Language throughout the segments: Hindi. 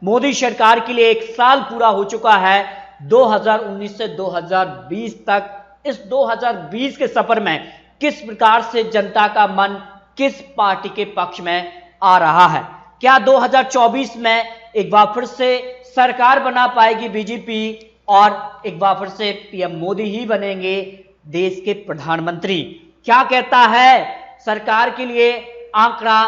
मोदी सरकार के लिए 1 साल पूरा हो चुका है। 2019 से 2020 तक इस 2020 के सफर में किस प्रकार से जनता का मन किस पार्टी के पक्ष में आ रहा है? क्या 2024 में एक बार फिर से सरकार बना पाएगी बीजेपी और एक बार फिर से पीएम मोदी ही बनेंगे देश के प्रधानमंत्री? क्या कहता है सरकार के लिए आंकड़ा?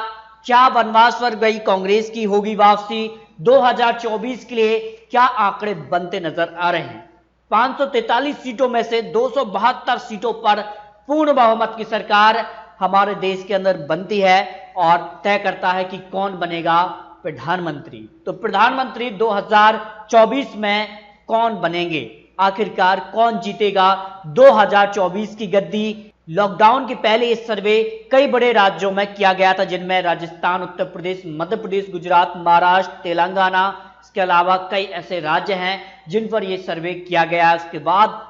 क्या वनवास पर गई कांग्रेस की होगी वापसी? 2024 के लिए क्या आंकड़े बनते नजर आ रहे हैं? 543 सीटों में से 272 सीटों पर पूर्ण बहुमत की सरकार हमारे देश के अंदर बनती है और तय करता है कि कौन बनेगा प्रधानमंत्री। तो प्रधानमंत्री 2024 में कौन बनेंगे? आखिरकार कौन जीतेगा 2024 की गद्दी? लॉकडाउन के पहले इस सर्वे कई बड़े राज्यों में किया गया था, जिनमें राजस्थान, उत्तर प्रदेश, मध्य प्रदेश, गुजरात, महाराष्ट्र, तेलंगाना, इसके अलावा कई ऐसे राज्य हैं जिन पर यह सर्वे किया गया। उसके बाद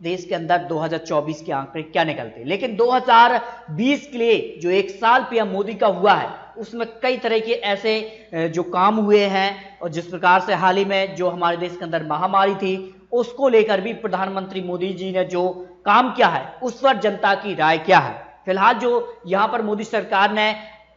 देश के अंदर 2024 के आंकड़े क्या निकलते हैं। लेकिन 2020 के लिए जो 1 साल पीएम मोदी का हुआ है उसमें कई तरह के ऐसे जो काम हुए हैं और जिस प्रकार से हाल ही में जो हमारे देश के अंदर महामारी थी उसको लेकर भी प्रधानमंत्री मोदी जी ने जो काम किया है उस पर जनता की राय क्या है। फिलहाल जो यहां पर मोदी सरकार ने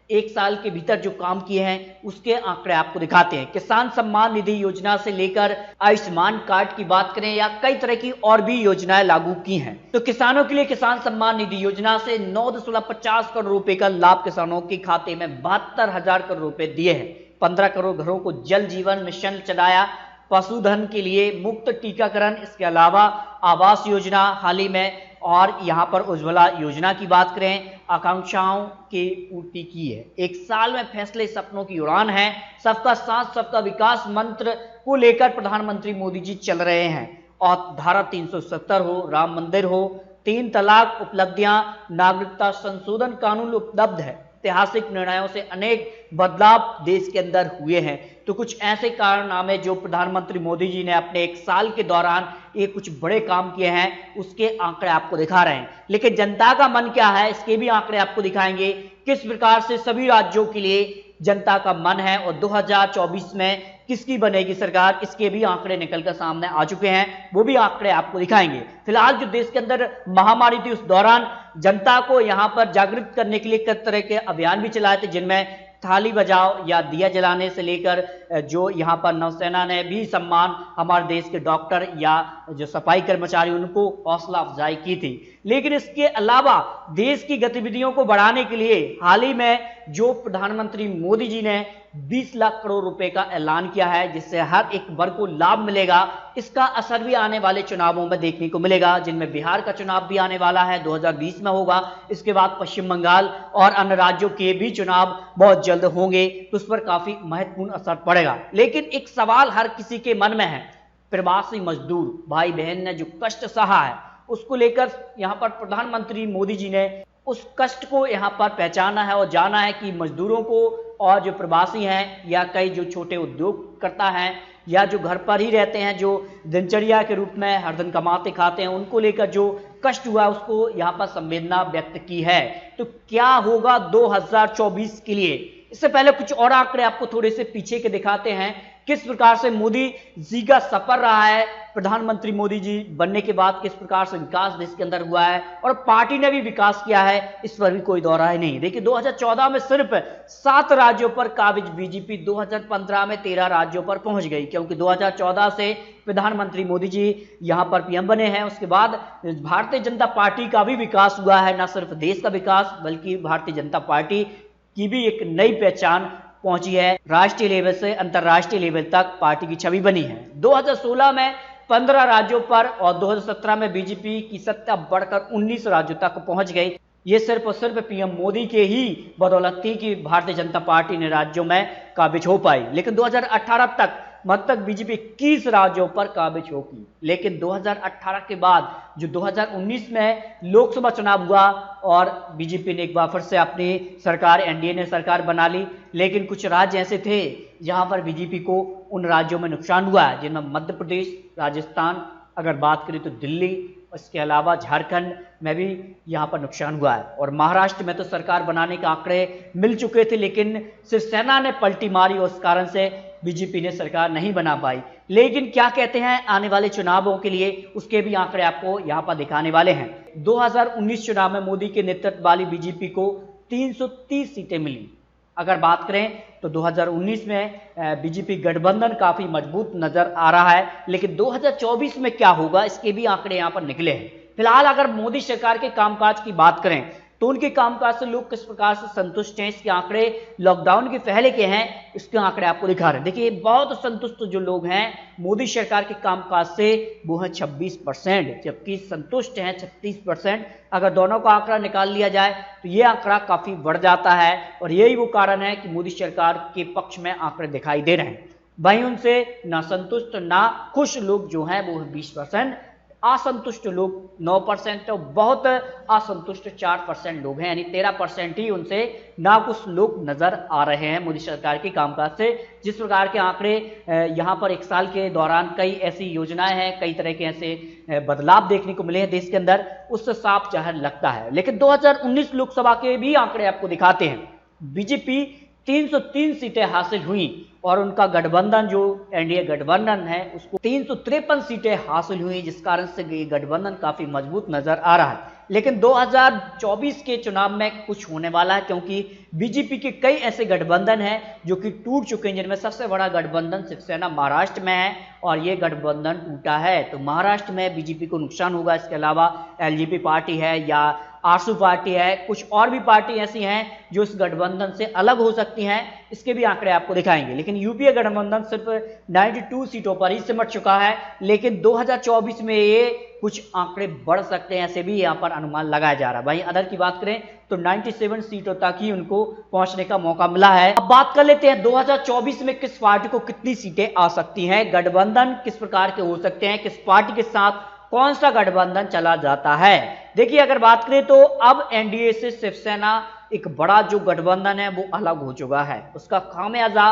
1 साल के भीतर जो काम किए हैं उसके आंकड़े आपको दिखाते हैं। किसान सम्मान निधि योजना से लेकर आयुष्मान कार्ड की बात करें या कई तरह की और भी योजनाएं लागू की हैं। तो किसानों के लिए किसान सम्मान निधि योजना से 9.50 करोड़ रुपए का लाभ किसानों के खाते में 72,000 करोड़ रुपए दिए हैं। 15 करोड़ घरों को जल जीवन मिशन चलाया। पशुधन के लिए मुफ्त टीकाकरण, इसके अलावा आवास योजना हाल ही में, और यहां पर उज्ज्वला योजना की बात करें आकांक्षाओं की पूर्ति की है। 1 साल में फैसले सपनों की उड़ान है। सबका साथ सबका विकास मंत्र को लेकर प्रधानमंत्री मोदी जी चल रहे हैं। और धारा 370 हो, राम मंदिर हो, 3 तलाक उपलब्धियां, नागरिकता संशोधन कानून उपलब्ध है। ऐतिहासिक निर्णयों से अनेक बदलाव देश के अंदर हुए हैं। तो कुछ ऐसे कारनामे जो प्रधानमंत्री मोदी जी ने अपने 1 साल के दौरान ये कुछ बड़े काम किए हैं उसके आंकड़े आपको दिखा रहे हैं। लेकिन जनता का मन क्या है इसके भी आंकड़े आपको दिखाएंगे। किस प्रकार से सभी राज्यों के लिए जनता का मन है और 2024 में किसकी बनेगी सरकार, इसके भी आंकड़े निकलकर सामने आ चुके हैं। वो भी आंकड़े आपको दिखाएंगे। फिलहाल जो देश के अंदर महामारी थी उस दौरान जनता को यहां पर जागरूक करने के लिए कई तरह के अभियान भी चलाए थे, जिनमें थाली बजाओ या दिया जलाने से लेकर जो यहाँ पर नौसेना ने भी सम्मान हमारे देश के डॉक्टर या जो सफाई कर्मचारी उनको हौसला अफजाई की थी। लेकिन इसके अलावा देश की गतिविधियों को बढ़ाने के लिए हाल ही में जो प्रधानमंत्री मोदी जी ने 20 लाख करोड़ रुपए का ऐलान किया है, जिससे हर एक वर्ग को लाभ मिलेगा। इसका असर भी आने वाले चुनावों में देखने को मिलेगा, जिनमें बिहार का चुनाव भी आने वाला है 2020 में होगा। इसके बाद पश्चिम बंगाल और अन्य राज्यों के भी चुनाव बहुत जल्द होंगे, तो उस पर काफी महत्वपूर्ण असर पड़ेगा। लेकिन एक सवाल हर किसी के मन में है, प्रवासी मजदूर भाई बहन ने जो कष्ट सहा है उसको लेकर यहाँ पर प्रधानमंत्री मोदी जी ने उस कष्ट को यहाँ पर पहचाना है और जाना है कि मजदूरों को और जो प्रवासी हैं या कई जो छोटे उद्योग करता है या जो घर पर ही रहते हैं, जो दिनचर्या के रूप में हर दिन कमाते खाते हैं, उनको लेकर जो कष्ट हुआ उसको यहाँ पर संवेदना व्यक्त की है। तो क्या होगा 2024 के लिए? इससे पहले कुछ और आंकड़े आपको थोड़े से पीछे के दिखाते हैं, किस प्रकार से मोदी जी का सफर रहा है। प्रधानमंत्री मोदी जी बनने के बाद किस प्रकार से विकास देश के अंदर हुआ है और पार्टी ने भी विकास किया है, इस पर भी कोई दौरा ही नहीं। देखिए 2014 में सिर्फ 7 राज्यों पर काबिज बीजेपी 2015 में 13 राज्यों पर पहुंच गई, क्योंकि 2014 से प्रधानमंत्री मोदी जी यहां पर पीएम बने हैं। उसके बाद भारतीय जनता पार्टी का भी विकास हुआ है, न सिर्फ देश का विकास बल्कि भारतीय जनता पार्टी की भी एक नई पहचान पहुंची है। राष्ट्रीय लेवल से अंतर्राष्ट्रीय लेवल तक पार्टी की छवि बनी है। 2016 में 15 राज्यों पर और 2017 में बीजेपी की सत्ता बढ़कर 19 राज्यों तक पहुंच गई। ये सिर्फ और सिर्फ पीएम मोदी के ही बदौलत थी कि भारतीय जनता पार्टी ने राज्यों में काबिज हो पाई। लेकिन 2018 तक बीजेपी 21 राज्यों पर काबिज होगी। लेकिन 2018 के बाद जो 2019 में लोकसभा चुनाव हुआ और बीजेपी ने एक बार फिर से अपनी सरकार, एनडीए ने सरकार बना ली। लेकिन कुछ राज्य ऐसे थे जहां पर बीजेपी को उन राज्यों में नुकसान हुआ है, जिनमें मध्य प्रदेश, राजस्थान, अगर बात करें तो दिल्ली, इसके अलावा झारखंड में भी यहाँ पर नुकसान हुआ है। और महाराष्ट्र में तो सरकार बनाने के आंकड़े मिल चुके थे, लेकिन शिवसेना ने पलटी मारी और उस कारण से बीजेपी ने सरकार नहीं बना पाई। लेकिन क्या कहते हैं आने वाले चुनावों के लिए, उसके भी आंकड़े आपको यहां पर दिखाने वाले हैं। 2019 चुनाव में मोदी के नेतृत्व वाली बीजेपी को 330 सीटें मिली। अगर बात करें तो 2019 में बीजेपी गठबंधन काफी मजबूत नजर आ रहा है, लेकिन 2024 में क्या होगा इसके भी आंकड़े यहां पर निकले हैं। फिलहाल अगर मोदी सरकार के कामकाज की बात करें तो उनके कामकाज से लोग किस प्रकार से संतुष्ट हैं, इसके आंकड़े लॉकडाउन के पहले के हैं, इसके आंकड़े आपको दिखा रहे हैं। देखिए बहुत संतुष्ट जो लोग हैं मोदी सरकार के कामकाज से वो है 26%, जबकि संतुष्ट हैं 36%। अगर दोनों का आंकड़ा निकाल लिया जाए तो ये आंकड़ा काफी बढ़ जाता है, और यही वो कारण है कि मोदी सरकार के पक्ष में आंकड़े दिखाई दे रहे हैं। वहीं उनसे ना संतुष्ट ना खुश लोग जो हैं वो 20%, असंतुष्ट लोग 9%, और बहुत असंतुष्ट 4% लोग हैं, यानी 13% ही उनसे नाखुश लोग नजर आ रहे हैं मोदी सरकार के कामकाज से। जिस प्रकार के आंकड़े यहां पर एक साल के दौरान कई ऐसी योजनाएं हैं, कई तरह के ऐसे बदलाव देखने को मिले हैं देश के अंदर, उससे साफ जाहिर लगता है। लेकिन 2019 लोकसभा के भी आंकड़े आपको दिखाते हैं। बीजेपी 303 सीटें हासिल हुई और उनका गठबंधन जो एनडीए गठबंधन है उसको 353 सीटें हासिल हुई, जिस कारण से ये गठबंधन काफी मजबूत नजर आ रहा है। लेकिन 2024 के चुनाव में कुछ होने वाला है, क्योंकि बीजेपी के कई ऐसे गठबंधन हैं जो कि टूट चुके हैं, जिनमें सबसे बड़ा गठबंधन शिवसेना महाराष्ट्र में है, और ये गठबंधन टूटा है तो महाराष्ट्र में बीजेपी को नुकसान होगा। इसके अलावा एलजेपी पार्टी है या आरसू पार्टी है, कुछ और भी पार्टी ऐसी हैं जो इस गठबंधन से अलग हो सकती हैं, इसके भी आंकड़े आपको दिखाएंगे। लेकिन यूपीए गठबंधन सिर्फ 92 सीटों पर ही सिमट चुका है, लेकिन 2024 में ये कुछ आंकड़े बढ़ सकते हैं, ऐसे भी यहाँ पर अनुमान लगाया जा रहा है। वहीं अदर की बात करें तो 97 सीटों तक ही उनको पहुंचने का मौका मिला है। अब बात कर लेते हैं 2024 में किस पार्टी को कितनी सीटें आ सकती हैं, गठबंधन किस प्रकार के हो सकते हैं, किस पार्टी के साथ कौन सा गठबंधन चला जाता है। देखिए अगर बात करें तो अब एनडीए से शिवसेना एक बड़ा जो गठबंधन है वो अलग हो चुका है। उसका खामियाजा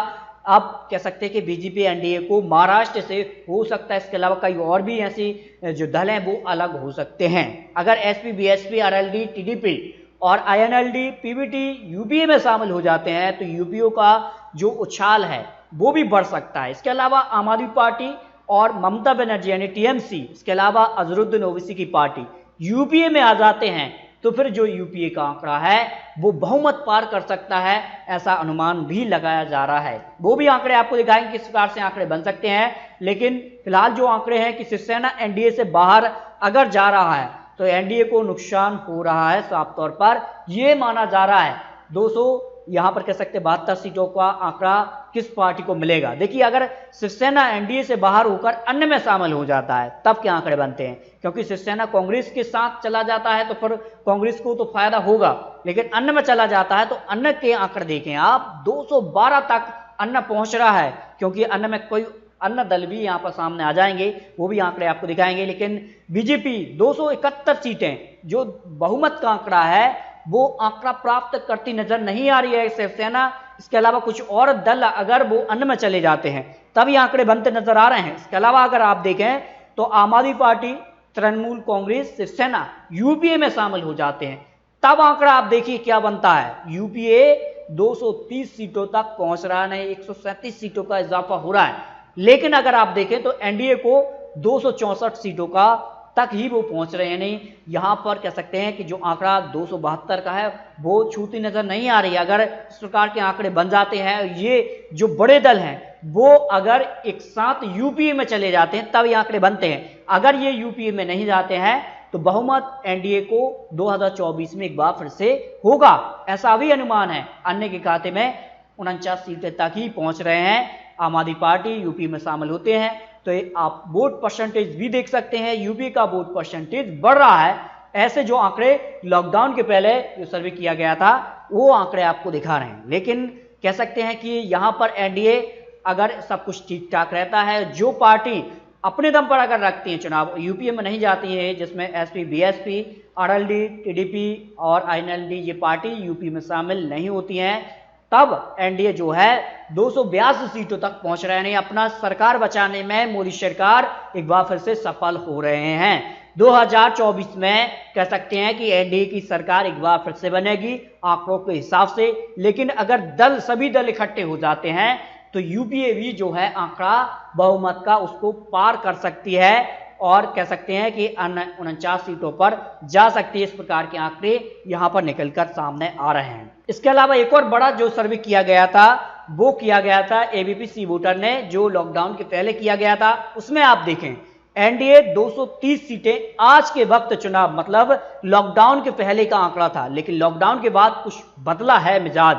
आप कह सकते हैं कि बीजेपी एनडीए को महाराष्ट्र से हो सकता है, इसके अलावा कई और भी ऐसी जो दल हैं वो अलग हो सकते हैं। अगर एसपी, बीएसपी, आरएलडी, टीडीपी और आईएनएलडी, पीवीटी यूपीए में शामिल हो जाते हैं तो यूपीओ का जो उछाल है वो भी बढ़ सकता है। इसके अलावा आम आदमी पार्टी और ममता बनर्जी यानी टीएमसी, इसके अलावा अजहरुद्दीन ओवैसी की पार्टी यूपीए में आ जाते हैं तो फिर जो यूपीए का आंकड़ा है वो बहुमत पार कर सकता है, ऐसा अनुमान भी लगाया जा रहा है। वो भी आंकड़े आपको दिखाएंगे किस प्रकार से आंकड़े बन सकते हैं। लेकिन फिलहाल जो आंकड़े हैं कि शिवसेना एनडीए से बाहर अगर जा रहा है तो एनडीए को नुकसान हो रहा है, साफ तौर पर यह माना जा रहा है। 200 यहां पर कह सकते 72 सीटों का आंकड़ा किस पार्टी को मिलेगा। देखिए अगर शिवसेना एनडीए से बाहर होकर अन्य में शामिल हो जाता है तब क्या आंकड़े बनते हैं, क्योंकि शिवसेना कांग्रेस के साथ चला जाता है तो फिर कांग्रेस को तो फायदा होगा, लेकिन अन्य में चला जाता है तो अन्य के आंकड़े देखें आप 212 तक अन्य पहुंच रहा है, क्योंकि अन्य में कोई अन्य दल भी यहां पर सामने आ जाएंगे, वो भी आंकड़े आपको दिखाएंगे। लेकिन बीजेपी 271 सीटें जो बहुमत का आंकड़ा है वो आंकड़ा प्राप्त करती नजर नहीं आ रही है शिवसेना। इसके अलावा कुछ और दल अगर वो अन्य में चले जाते हैं तब ये आंकड़े बनते नजर आ रहे हैं। इसके अलावा अगर आप देखें तो आम आदमी पार्टी, तृणमूल कांग्रेस, शिवसेना यूपीए में शामिल हो जाते हैं तब आंकड़ा आप देखिए क्या बनता है। यूपीए 230 सीटों तक पहुंच रहा है, 137 सीटों का इजाफा हो रहा है। लेकिन अगर आप देखें तो एनडीए को 264 सीटों का तक ही वो पहुंच रहे हैं। नहीं, यहां पर कह सकते हैं कि जो आंकड़ा 272 का है वो छूती नजर नहीं आ रही है। अगर इस प्रकार के आंकड़े बन जाते हैं, ये जो बड़े दल हैं वो अगर एक साथ यूपीए में चले जाते हैं तब ये आंकड़े बनते हैं। अगर ये यूपीए में नहीं जाते हैं तो बहुमत एनडीए को 2024 में एक बार फिर से होगा, ऐसा भी अनुमान है। अन्य के खाते में 49 सीटें तक ही पहुंच रहे हैं। आम आदमी पार्टी यूपी में शामिल होते हैं तो आप वोट परसेंटेज भी देख सकते हैं, यूपी का वोट परसेंटेज बढ़ रहा है। ऐसे जो आंकड़े लॉकडाउन के पहले जो सर्वे किया गया था वो आंकड़े आपको दिखा रहे हैं। लेकिन कह सकते हैं कि यहां पर एनडीए अगर सब कुछ ठीक ठाक रहता है, जो पार्टी अपने दम पर अगर रखती है चुनाव यूपीए में नहीं जाती है, जिसमें एसपी, बीएसपी, आरएलडी, टीडीपी और आईएनएलडी ये पार्टी यूपी में शामिल नहीं होती हैं, तब एनडीए जो है 282 सीटों तक पहुंच रहे हैं। अपना सरकार बचाने में मोदी सरकार एक बार फिर से सफल हो रहे हैं। 2024 में कह सकते हैं कि एनडीए की सरकार एक बार फिर से बनेगी आंकड़ों के हिसाब से। लेकिन अगर सभी दल इकट्ठे हो जाते हैं तो यूपीए भी जो है आंकड़ा बहुमत का उसको पार कर सकती है और कह सकते हैं कि 49 सीटों पर जा सकती है। इस प्रकार के आंकड़े यहां पर निकलकर सामने आ रहे हैं। इसके अलावा एक और बड़ा जो सर्वे किया गया था वो किया गया था एबीपी सी वोटर ने, जो लॉकडाउन के पहले किया गया था। उसमें आप देखें एनडीए 230 सीटें आज के वक्त चुनाव, मतलब लॉकडाउन के पहले का आंकड़ा था, लेकिन लॉकडाउन के बाद कुछ बदला है मिजाज।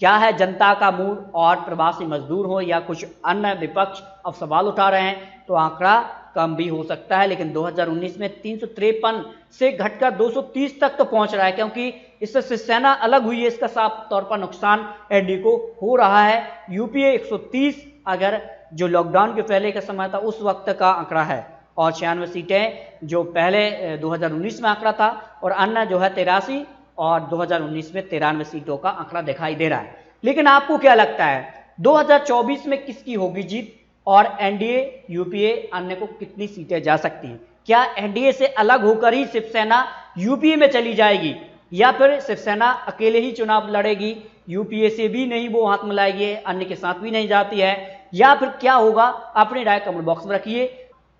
क्या है जनता का मूड, और प्रवासी मजदूर हो या कुछ अन्य विपक्ष अब सवाल उठा रहे हैं तो आंकड़ा कम भी हो सकता है। लेकिन 2019 में 353 से घटकर 230 तक तो पहुंच रहा है, क्योंकि इससे शिवसेना अलग हुई है। इसका साफ तौर पर नुकसान एनडीए को हो रहा है। यूपीए 130 अगर जो लॉकडाउन के पहले का समय था उस वक्त का आंकड़ा है, और 96 सीटें जो पहले 2019 में आंकड़ा था, और अन्य जो है 83 और 2019 में 93 सीटों का आंकड़ा दिखाई दे रहा है। लेकिन आपको क्या लगता है 2024 में किसकी होगी जीत, और एनडीए यूपीए अन्य को कितनी सीटें जा सकती हैं? क्या एनडीए से अलग होकर ही शिवसेना यूपीए में चली जाएगी, या फिर शिवसेना अकेले ही चुनाव लड़ेगी, यूपीए से भी नहीं वो हाथ मिलाएगी, अन्य के साथ भी नहीं जाती है, या फिर क्या होगा? अपनी राय कमेंट बॉक्स में रखिए।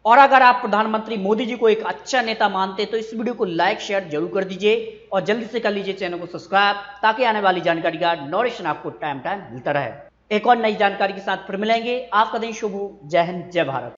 और अगर आप प्रधानमंत्री मोदी जी को एक अच्छा नेता मानते तो इस वीडियो को लाइक शेयर जरूर कर दीजिए, और जल्दी से कर लीजिए चैनल को सब्सक्राइब, ताकि आने वाली जानकारी का नोटिफिकेशन आपको टाइम मिलता रहे। एक और नई जानकारी के साथ फिर मिलेंगे। आपका दिन शुभ हो। जय हिंद, जय भारत।